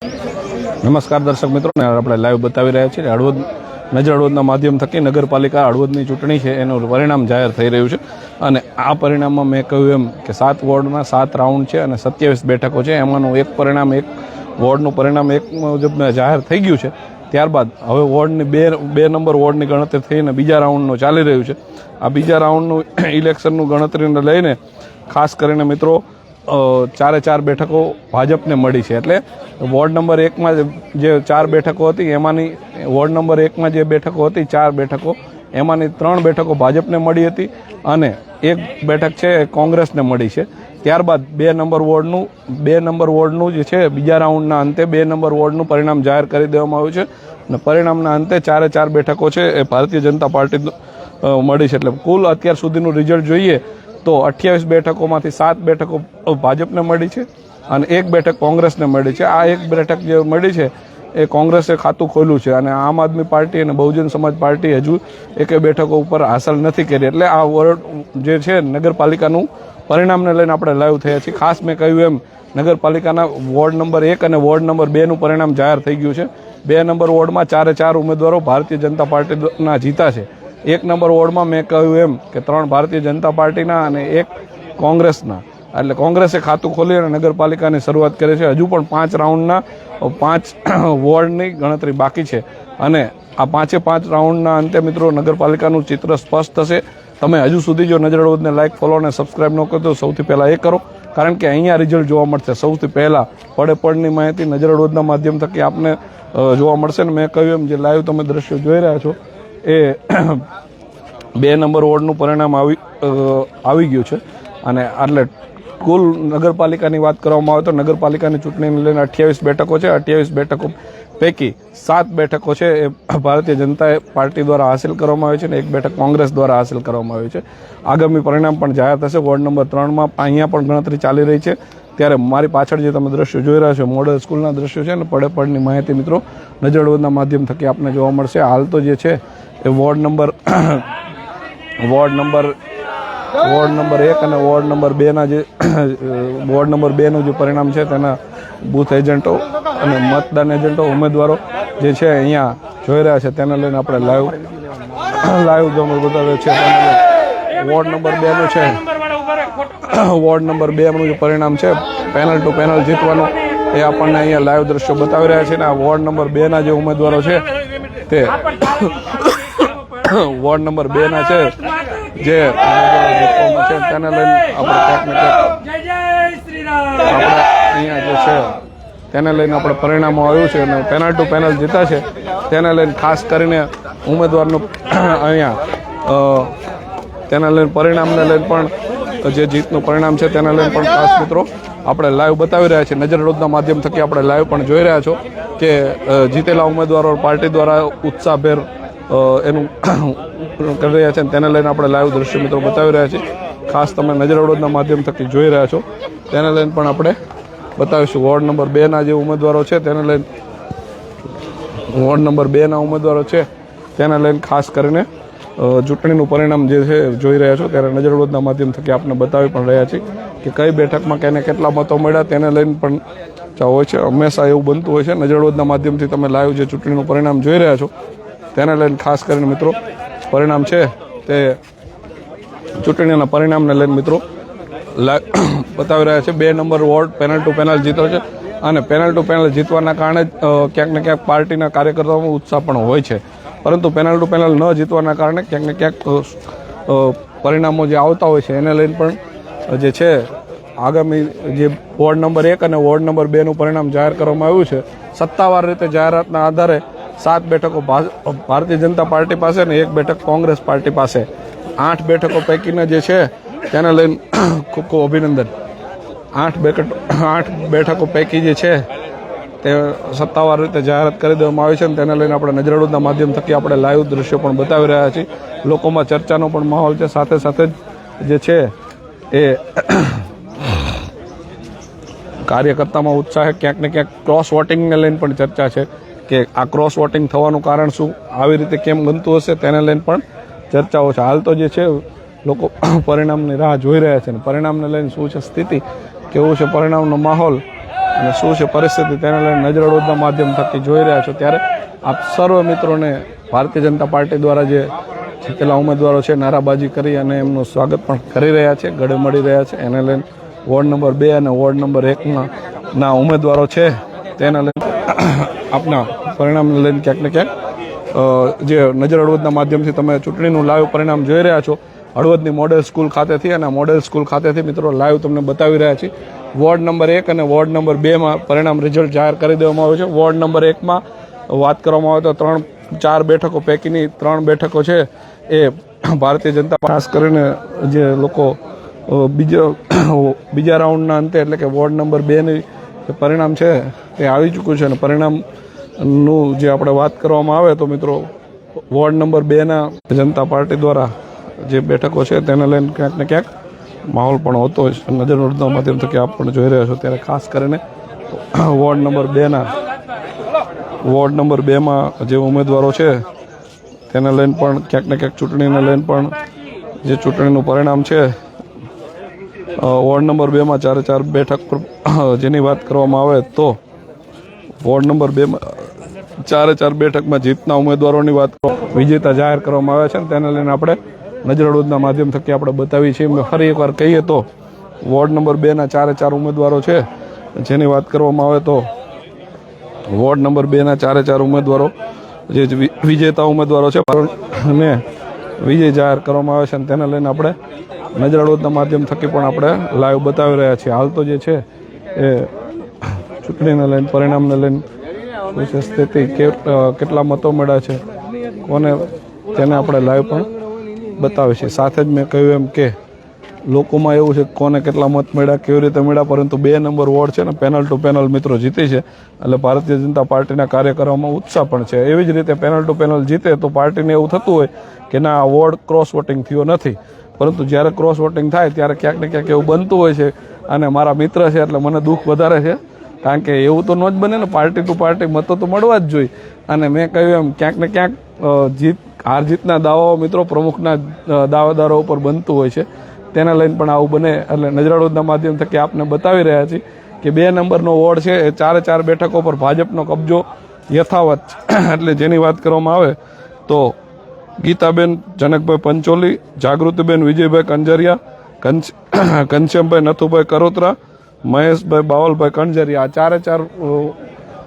નમસ્કાર દર્શક મિત્રો, આપણે લાઈવ બતાવી રહ્યા છીએ હળવદ નજર હળવદના માધ્યમ થકી નગરપાલિકા હળવદની ચૂંટણી છે એનું પરિણામ જાહેર થઈ રહ્યું છે અને આ પરિણામમાં મેં કહ્યું એમ કે 7 વોર્ડમાં 7 રાઉન્ડ છે અને 27 બેઠકો છે. એમાંનું એક પરિણામ એક વોર્ડનું પરિણામ એક મુજબ જાહેર થઈ ગયું છે. ત્યારબાદ હવે વોર્ડની બે નંબર વોર્ડની ગણતરી થઈને બીજા રાઉન્ડનું ચાલી રહ્યું છે. આ બીજા રાઉન્ડનું ઇલેક્શનનું ગણતરીને લઈને ખાસ કરીને મિત્રો 4 બેઠકો ભાજપને મળી છે. એટલે વોર્ડ નંબર 1માં જે 4 બેઠકો હતી એમાંની વોર્ડ નંબર 1માં જે બેઠકો હતી 4 બેઠકો એમાંની 3 બેઠકો ભાજપને મળી હતી અને 1 બેઠક છે એ કોંગ્રેસને મળી છે. ત્યારબાદ 2 નંબર વોર્ડનું જે છે બીજા રાઉન્ડના અંતે 2 નંબર વોર્ડનું પરિણામ જાહેર કરી દેવામાં આવ્યું છે અને પરિણામના અંતે 4 બેઠકો છે એ ભારતીય જનતા પાર્ટી મળી છે. એટલે કુલ અત્યાર સુધીનું રિઝલ્ટ જોઈએ તો 28 બેઠકોમાંથી 7 બેઠકો ભાજપને મળી છે અને 1 બેઠક કોંગ્રેસને મળી છે. આ 1 બેઠક જે મળી છે એ કોંગ્રેસે ખાતું ખોલ્યું છે અને આમ આદમી પાર્ટી અને બહુજન સમાજ પાર્ટી હજુ એકે બેઠકો ઉપર હાંસલ નથી કરી. એટલે આ વોર્ડ જે છે નગરપાલિકાનું પરિણામને લઈને આપણે લાઈવ થયા છીએ. ખાસ મેં કહ્યું એમ નગરપાલિકાના વોર્ડ નંબર 1 અને વોર્ડ નંબર 2નું પરિણામ જાહેર થઈ ગયું છે. 2 નંબર વોર્ડમાં 4 ઉમેદવારો ભારતીય જનતા પાર્ટીના જીતા છે. 1 નંબર વોર્ડમાં મેં કહ્યું એમ કે 3 ભારતીય જનતા પાર્ટીના અને 1 કોંગ્રેસના. એટલે કોંગ્રેસે ખાતું ખોલી અને નગરપાલિકાની શરૂઆત કરી છે. હજુ પણ 5 રાઉન્ડના 5 વોર્ડની ગણતરી બાકી છે અને આ 5 રાઉન્ડના અંતે મિત્રો નગરપાલિકાનું ચિત્ર સ્પષ્ટ થશે. તમે હજુ સુધી જો નજર હળવદને લાઇક, ફોલો અને સબસ્ક્રાઇબ ન કરો તો સૌથી પહેલાં એ કરો, કારણ કે અહીંયા રિઝલ્ટ જોવા મળશે. સૌથી પહેલાં પડની માહિતી નજર હળવદના માધ્યમ થકી આપને જોવા મળશે. ને મેં કહ્યું એમ જે લાઈવ તમે દ્રશ્યો જોઈ રહ્યા છો એ 2 નંબર વોર્ડનું પરિણામ આવી ગયું છે અને એટલે કુલ નગરપાલિકાની વાત કરવામાં આવે તો નગરપાલિકાની ચૂંટણીને લઈને 28 બેઠકો છે. 28 બેઠકો પૈકી 7 બેઠકો છે એ ભારતીય જનતા પાર્ટી દ્વારા હાંસિલ કરવામાં આવી છે અને 1 બેઠક કોંગ્રેસ દ્વારા હાંસિલ કરવામાં આવી છે. આગામી પરિણામ પણ જાહેર થશે. વોર્ડ નંબર 3માં અહીંયા પણ ગણતરી ચાલી રહી છે. ત્યારે મારી પાછળ જે તમે દ્રશ્યો જોઈ રહ્યા છો મોડલ સ્કૂલના દ્રશ્યો છે અને પડની માહિતી મિત્રો નજર હળવદના માધ્યમ થકી આપને જોવા મળશે. હાલ તો જે છે એ વોર્ડ નંબર 1 અને વોર્ડ નંબર 2ના જે વોર્ડ નંબર 2નું જે પરિણામ છે તેના બૂથ એજન્ટો અને મતદાન એજન્ટો ઉમેદવારો જે છે અહીંયા જોઈ રહ્યા છે તેને લઈને આપણે લાઈવ જો બતાવ્યો છે. વોર્ડ નંબર 2નું છે વોર્ડ નંબર 2નું જે પરિણામ છે પેનલ ટુ પેનલ જીતવાનું એ આપણને અહીંયા લાઈવ દ્રશ્યો બતાવી રહ્યા છે. અને આ વોર્ડ નંબર 2ના જે ઉમેદવારો છે તે વોર્ડ નંબર 2ના છે જે છે તેને લઈને આપણે અહીંયા જે છે તેને લઈને આપણે પરિણામો આવ્યું છે અને પેનલ ટુ પેનલ જીતા છે તેને લઈને ખાસ કરીને ઉમેદવારનું અહીંયા તેને લઈને પરિણામને લઈને પણ જે જીતનું પરિણામ છે તેને લઈને પણ ખાસ મિત્રો આપણે લાઈવ બતાવી રહ્યા છીએ. નજર હળવદના માધ્યમ થકી આપણે લાઈવ પણ જોઈ રહ્યા છો કે જીતેલા ઉમેદવારો પાર્ટી દ્વારા ઉત્સાહભેર એનું કરી રહ્યા છે તેને લઈને આપણે લાઈવ દ્રશ્ય મિત્રો બતાવી રહ્યા છીએ. ખાસ તમે નજર હળવદના માધ્યમ થકી જોઈ રહ્યા છો તેને લઈને પણ આપણે બતાવીશું. વોર્ડ નંબર 2ના જે ઉમેદવારો છે તેને લઈને વોર્ડ નંબર 2ના ઉમેદવારો છે તેને લઈને ખાસ કરીને ચૂંટણીનું પરિણામ જે છે જોઈ રહ્યા છો ત્યારે નજર હળવદના માધ્યમ થકી આપણે બતાવી પણ રહ્યા છીએ કે કઈ બેઠકમાં કેને કેટલા મતો મળ્યા તેને લઈને પણ હોય છે. હંમેશા એવું બનતું હોય છે. નજર હળવદના માધ્યમથી તમે લાઈવ જે ચૂંટણીનું પરિણામ જોઈ રહ્યા છો તેને લઈને ખાસ કરીને મિત્રો પરિણામ છે તે ચૂંટણીના પરિણામને લઈને મિત્રો બતાવી રહ્યા છે. 2 number ward panel to panel જીતો છે અને પેનલ ટુ પેનલ જીતવાના કારણે ક્યાંક ને ક્યાંક પાર્ટીના કાર્યકર્તાઓમાં ઉત્સાહ પણ હોય છે, પરંતુ પેનલ ટુ પેનલ ન જીતવાના કારણે ક્યાંક ને ક્યાંક પરિણામો જે આવતા હોય છે એને લઈને પણ જે છે આગામી જે વોર્ડ નંબર 1 અને વોર્ડ નંબર 2નું પરિણામ જાહેર કરવામાં આવ્યું છે. સત્તાવાર રીતે જાહેરાતના આધારે 7 બેઠકો ભારતીય જનતા પાર્ટી પાસે અને 1 બેઠક કોંગ્રેસ પાર્ટી પાસે. 8 બેઠકો પૈકીના જે છે તેને લઈને ખૂબ ખૂબ અભિનંદન. 8 બેઠકો પૈકી જે છે તે સત્તાવાર રીતે જાહેરાત કરી દેવામાં આવી છે અને તેને લઈને આપણે નજર હળવદના માધ્યમ થકી આપણે લાઈવ દ્રશ્યો પણ બતાવી રહ્યા છીએ. લોકોમાં ચર્ચાનો પણ માહોલ છે. સાથે સાથે જે છે એ કાર્યકર્તામાં ઉત્સાહ ક્યાંક ને ક્યાંક ક્રોસ વોટિંગને લઈને પણ ચર્ચા છે કે આ ક્રોસ વોટિંગ થવાનું કારણ શું, આવી રીતે કેમ બનતું હશે તેને લઈને પણ ચર્ચાઓ છે. હાલ તો જે છે લોકો પરિણામની રાહ જોઈ રહ્યા છે અને પરિણામને લઈને શું છે સ્થિતિ, કેવું છે પરિણામનો માહોલ અને શું છે પરિસ્થિતિ તેને લઈને નજર હળવદના માધ્યમ થકી જોઈ રહ્યા છો, ત્યારે આપ સર્વ મિત્રોને ભારતીય જનતા પાર્ટી દ્વારા જે જીતેલા ઉમેદવારો છે નારાબાજી કરી અને એમનું સ્વાગત પણ કરી રહ્યા છે, ગળે મળી રહ્યા છે. એને લઈને વોર્ડ નંબર 2 અને વોર્ડ નંબર 1 ના ઉમેદવારો છે તેને લઈને આપના પરિણામને લઈને ક્યાંક ને ક્યાંક જે નજર હળવદના માધ્યમથી તમે ચૂંટણીનું લાઈવ પરિણામ જોઈ રહ્યા છો હળવદની મોડેલ સ્કૂલ ખાતેથી, અને મોડેલ સ્કૂલ ખાતેથી મિત્રો લાઈવ તમને બતાવી રહ્યા છીએ. વોર્ડ નંબર 1 અને વોર્ડ નંબર 2માં પરિણામ રિઝલ્ટ જાહેર કરી દેવામાં આવ્યું છે. વોર્ડ નંબર 1માં વાત કરવામાં આવે તો 4 બેઠકો પૈકીની 3 બેઠકો છે એ ભારતીય જનતા ખાસ કરીને જે લોકો બીજા રાઉન્ડના અંતે એટલે કે વોર્ડ નંબર 2ની જે પરિણામ છે તે આવી ચૂક્યું છે. અને પરિણામનું જે આપણે વાત કરવામાં આવે તો મિત્રો વોર્ડ નંબર 2ના જનતા પાર્ટી દ્વારા જે બેઠકો છે તેને લઈને ક્યાંક ને ક્યાંક માહોલ પણ હોતો હોય છે. નજર હળવદના માધ્યમ થકી આપ પણ જોઈ રહ્યા છો, ત્યારે ખાસ કરીને વોર્ડ નંબર 2માં જે ઉમેદવારો છે તેને લઈને પણ ક્યાંક ને ક્યાંક ચૂંટણીને લઈને પણ જે ચૂંટણીનું પરિણામ છે વોર્ડ નંબર 2માં 4 બેઠક પર જેની વાત કરવામાં આવે તો વોર્ડ નંબર 2માં 4 બેઠકમાં જીતના ઉમેદવારોની વાત વિજેતા જાહેર કરવામાં આવ્યા છે, તેને લઈને આપણે નજર હળવદના માધ્યમ થકી આપણે બતાવી છીએ. ફરી એકવાર કહીએ તો વોર્ડ નંબર 2ના 4 ઉમેદવારો છે જેની વાત કરવામાં આવે તો વોર્ડ નંબર 2ના 4 ઉમેદવારો જે વિજેતા ઉમેદવારો છે અને વિજય જાહેર કરવામાં આવે છે, અને તેને લઈને આપણે નજર હળવદના માધ્યમ થકી પણ આપણે લાઈવ બતાવી રહ્યા છીએ. હાલ તો જે છે એ ચૂંટણીને લઈને પરિણામને લઈને સ્થિતિ કેટલા મતો મળ્યા છે કોને તેને આપણે લાઈવ પણ બતાવે છે. સાથે જ મેં કહ્યું એમ કે લોકોમાં એવું છે કોને કેટલા મત મળ્યા, કેવી રીતે મળ્યા, પરંતુ 2 નંબર વોર્ડ છે ને પેનલ ટુ પેનલ મિત્રો જીતી છે, એટલે ભારતીય જનતા પાર્ટીના કાર્યકરોમાં ઉત્સાહ પણ છે. એવી જ રીતે પેનલ ટુ પેનલ જીતે તો પાર્ટીને એવું થતું હોય કે ના આ વોર્ડ ક્રોસ વોટિંગ થયો નથી, પરંતુ જ્યારે ક્રોસ વોટિંગ થાય ત્યારે ક્યાંક ને ક્યાંક એવું બનતું હોય છે. અને મારા મિત્ર છે એટલે મને દુઃખ વધારે છે, કારણ કે એવું તો ન જ બને ને, પાર્ટી ટુ પાર્ટી મતો તો મળવા જ જોઈએ. અને મેં કહ્યું એમ ક્યાંક ને ક્યાંક હાર જીતના દાવાઓ મિત્રો પ્રમુખના દાવેદારો ઉપર બનતું હોય છે, તેને લઈને પણ આવું બને. એટલે નજર હળવદના માધ્યમ થકી આપને બતાવી રહ્યા છીએ કે 2 નંબરનો વોર્ડ છે એ 4 બેઠકો પર ભાજપનો કબજો યથાવત છે. એટલે જેની વાત કરવામાં આવે તો ગીતાબેન જનકભાઈ પંચોલી, જાગૃતિબેન વિજયભાઈ કંજરિયા, ઘનશ્યામભાઈ નથુભાઈ કરોત્રા, મહેશભાઈ બાવલભાઈ કણજરિયા, આ 4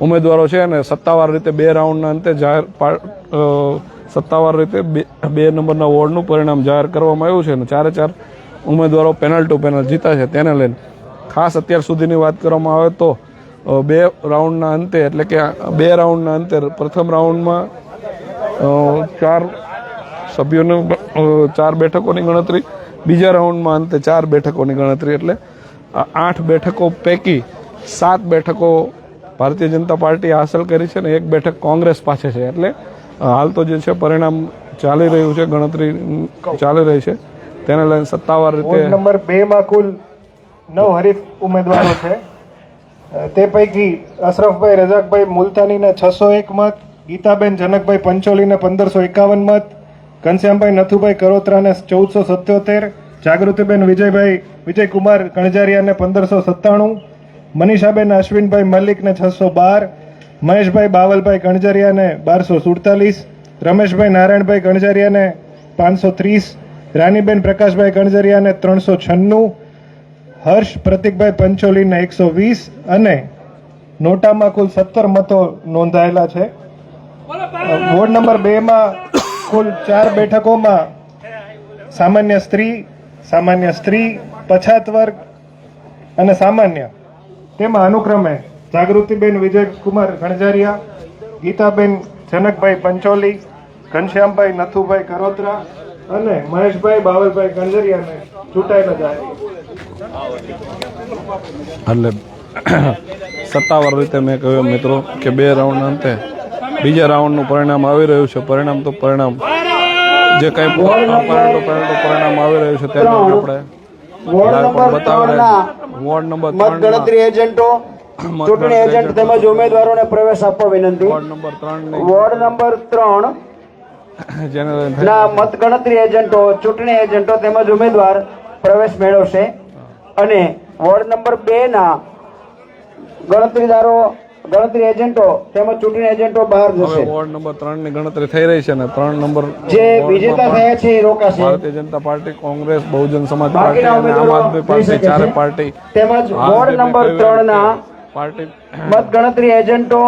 ઉમેદવારો છે અને સત્તાવાર રીતે 2 રાઉન્ડના અંતે સત્તાવાર રીતે 2 નંબરના વોર્ડનું પરિણામ જાહેર કરવામાં આવ્યું છે અને 4 ઉમેદવારો પેનલ ટુ પેનલ જીતા છે. તેને લઈને ખાસ અત્યાર સુધીની વાત કરવામાં આવે તો 2 રાઉન્ડના અંતે એટલે કે 2 રાઉન્ડના અંતે પ્રથમ રાઉન્ડમાં 4 સભ્યોની 4 બેઠકોની ગણતરી, બીજા રાઉન્ડમાં અંતે 4 બેઠકોની ગણતરી, એટલે 8 બેઠકો પૈકી 7 બેઠકો ભારતીય જનતા પાર્ટી હાંસલ કરી છે અને 1 બેઠક કોંગ્રેસ પાસે છે. એટલે હાલ તો જે છે પરિણામ ચાલી રહ્યું છે, ગણતરી ચાલી રહી છે, તેને લઈને સત્તાવાર રીતે વોર્ડ નંબર 2માં કુલ 9 હરીફ ઉમેદવારો છે. તે પૈકી અશરફભાઈ રજાકભાઈ મુલતાનીને 601 મત, ગીતાબેન જનકભાઈ પંચોલીને 1551 મત, ઘનશ્યામભાઈ નથુભાઈ કરોત્રાને 1477, જાગૃતિબેન વિજયકુમાર કણજારિયાને 1597, મનીષાબેન અશ્વિનભાઈ મલ્લિકને 612, મહેશભાઈ બાવલભાઈ કણજારિયાને 1247, રમેશભાઈ નારાયણભાઈ કણજારિયાને 530, રાનીબેન પ્રકાશભાઈ કણજારિયાને 396, હર્ષ પ્રતિકભાઈ પંચોલીને 120 અને નોટામાં કુલ 17 મતો નોંધાયેલા છે. વોર્ડ નંબર 2માં કુલ 4 બેઠકોમાં સામાન્ય સ્ત્રી, પછાત વર્ગ અને સામાન્ય, તેમાં અનુક્રમે જાગૃતિબેન વિજયકુમાર કણજારિયા, ગીતાબેન જનકભાઈ પંચોલી, ઘનશ્યામભાઈ નથુભાઈ કરોત્રા અને મહેશભાઈ બાવલભાઈ કણજારિયાને ચૂંટાયેલા જાય. એટલે સત્તાવાર રીતે મેં કહ્યું મિત્રો કે 2 રાઉન્ડ અંતે બીજા રાઉન્ડનું પરિણામ આવી રહ્યું છે. પરિણામ જે કંઈ પરિણામ આવી રહ્યું છે તેને આપણે વોર્ડ નંબર 3 મતગણતરી એજન્ટો, ચૂંટણી એજન્ટ તેમજ ઉમેદવારોને પ્રવેશ આપવા વિનંતી. વોર્ડ નંબર 3 ના મતગણતરી એજન્ટો, ચૂંટણી એજન્ટો તેમજ ઉમેદવાર પ્રવેશ મેળવશે અને વોર્ડ નંબર 2 ના ગણતરી એજન્ટો તેમજ ચૂંટણી એજન્ટો બહાર હવે જશે. વોર્ડ નંબર 3 ની ગણતરી થઈ રહી છે અને 3 નંબર જે વિજેતા થયા છે એ રોકાશે. ભારતીય જનતા પાર્ટી, કોંગ્રેસ, બહુજન સમાજ પાર્ટી બાકીના અને આમ ઉમેદવારો આદમી જઈ પાર્ટી શકે ચારે છે. પાર્ટી તેમજ વોર્ડ નંબર 3 ના પાર્ટી મતગણતરી એજન્ટો,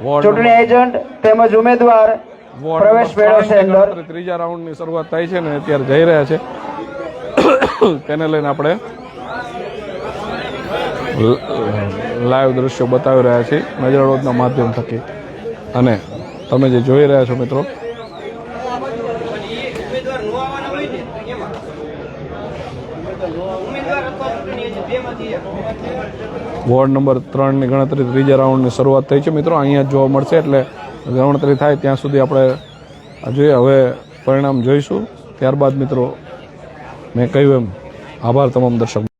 વોર્ડ ચૂંટણી એજન્ટ તેમજ ઉમેદવાર વોર્ડ પ્રવેશ નંબર મેળવશે 3 ની અંદર. ગણતરી ત્રીજા રાઉન્ડની શરૂઆત થઈ છે ને અત્યારે જઈ રહ્યા છે. તેને લઈને આપણે લાઈવ દ્રશ્યો બતાવી રહ્યા છીએ નજર અડોદના માધ્યમ થકી. અને તમે જે જોઈ રહ્યા છો મિત્રો, વોર્ડ નંબર 3 ની ગણતરી ત્રીજા રાઉન્ડની શરૂઆત થઈ છે મિત્રો. અહીંયા જ જોવા મળશે એટલે ગણતરી થાય ત્યાં સુધી આપણે જોઈએ. હવે પરિણામ જોઈશું ત્યારબાદ મિત્રો મેં કહ્યું એમ આભાર તમામ દર્શક.